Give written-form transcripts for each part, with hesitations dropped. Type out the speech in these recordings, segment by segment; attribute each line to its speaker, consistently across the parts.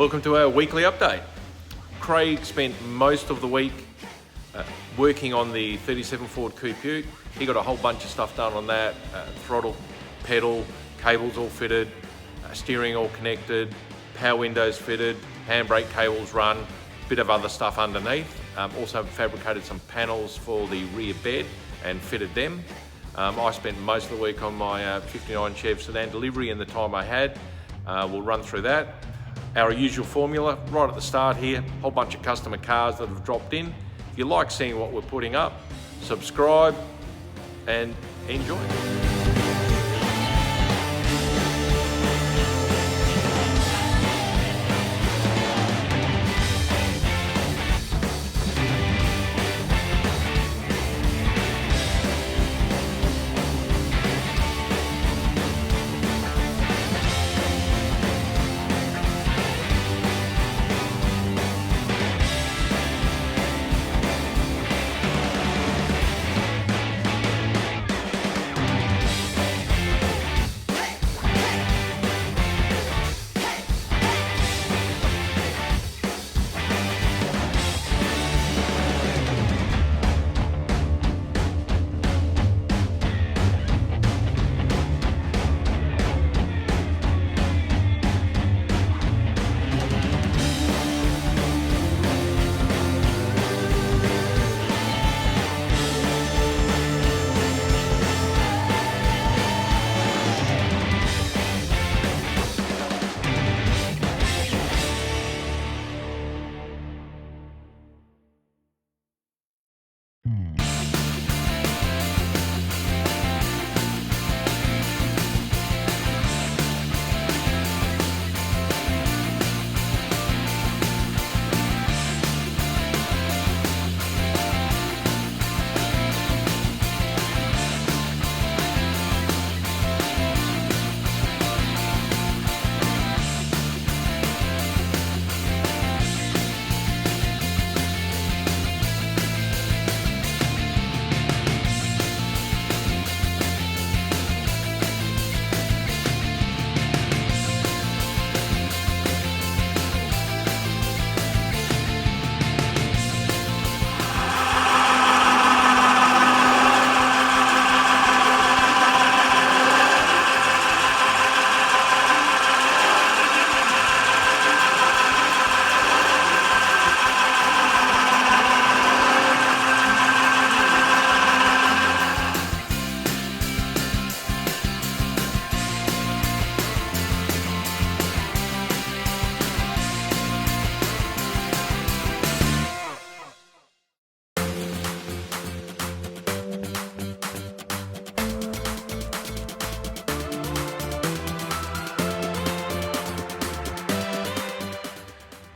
Speaker 1: Welcome to our weekly update. Craig spent most of the week working on the 37 Ford Coupe Ute. He got a whole bunch of stuff done on that, throttle, pedal, cables all fitted, steering all connected, power windows fitted, handbrake cables run, bit of other stuff underneath. Also fabricated some panels for the rear bed and fitted them. I spent most of the week on my 59 Chevy sedan delivery in the time I had. We'll run through that. Our usual formula, right at the start here, whole bunch of customer cars that have dropped in. If you like seeing what we're putting up, subscribe and enjoy.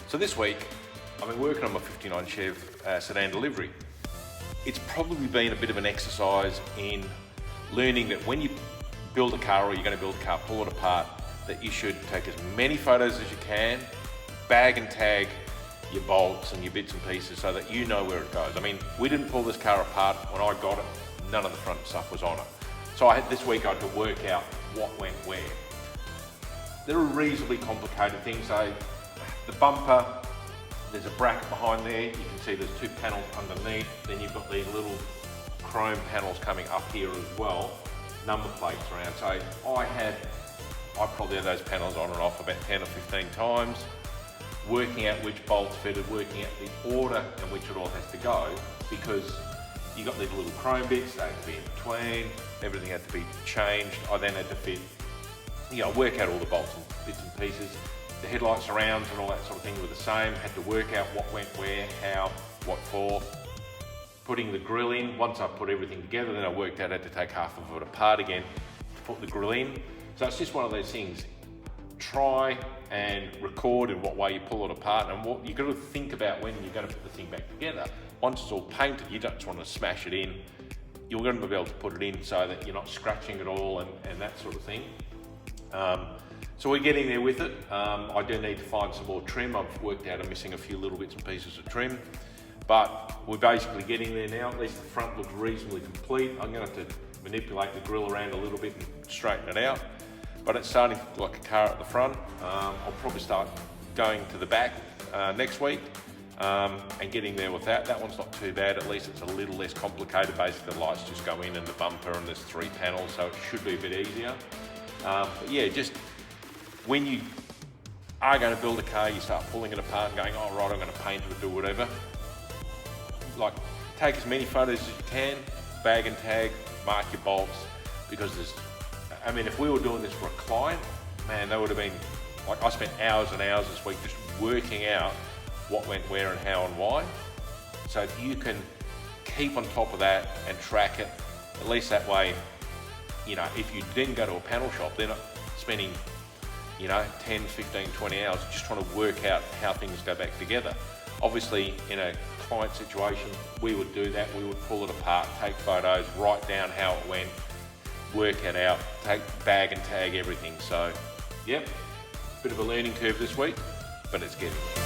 Speaker 1: So this week, I've been working on my 59 Chevy sedan delivery. It's probably been a bit of an exercise in learning that when you build a car or you're going to build a car, pull it apart, that you should take as many photos as you can, bag and tag your bolts and your bits and pieces so that you know where it goes. I mean, we didn't pull this car apart when I got it, none of the front stuff was on it. So this week I had to work out what went where. They're reasonably complicated things. So the bumper, there's a bracket behind there. You can see there's two panels underneath. Then you've got these little chrome panels coming up here as well. Number plates around. So I probably had those panels on and off about 10 or 15 times. Working out which bolts fitted, working out the order in which it all has to go, because you got these little chrome bits, they had to be in between, everything had to be changed. I then had to fit, work out all the bolts and bits and pieces. The headlight surrounds and all that sort of thing were the same. Had to work out what went where, how, what for. Putting the grille in, once I put everything together, then I worked out I had to take half of it apart again to put the grille in. So it's just one of those things. Try and record in what way you pull it apart, and what you've got to think about when you're going to put the thing back together. Once it's all painted, you don't just want to smash it in. You're going to be able to put it in so that you're not scratching it all and that sort of thing. So we're getting there with it. I do need to find some more trim. I've worked out I'm missing a few little bits and pieces of trim, but we're basically getting there now. At least the front looks reasonably complete. I'm going to have to manipulate the grille around a little bit and straighten it out, but it's starting to look like a car at the front. I'll probably start going to the back next week and getting there with that. That one's not too bad, at least it's a little less complicated. Basically the lights just go in and the bumper, and there's 3 panels, so it should be a bit easier. But yeah, just when you are going to build a car, you start pulling it apart and going, oh right, I'm going to paint it or do whatever. Like, take as many photos as you can, bag and tag, mark your bolts, because I mean, if we were doing this for a client, man, that would have been, like, I spent hours and hours this week just working out what went where and how and why. So if you can keep on top of that and track it, at least that way, you know, if you then go to a panel shop, they're not spending, you know, 10, 15, 20 hours just trying to work out how things go back together. Obviously, in a client situation, we would do that. We would pull it apart, take photos, write down how it went, work it out, take bag and tag everything. So, yep, bit of a learning curve this week, but it's getting there.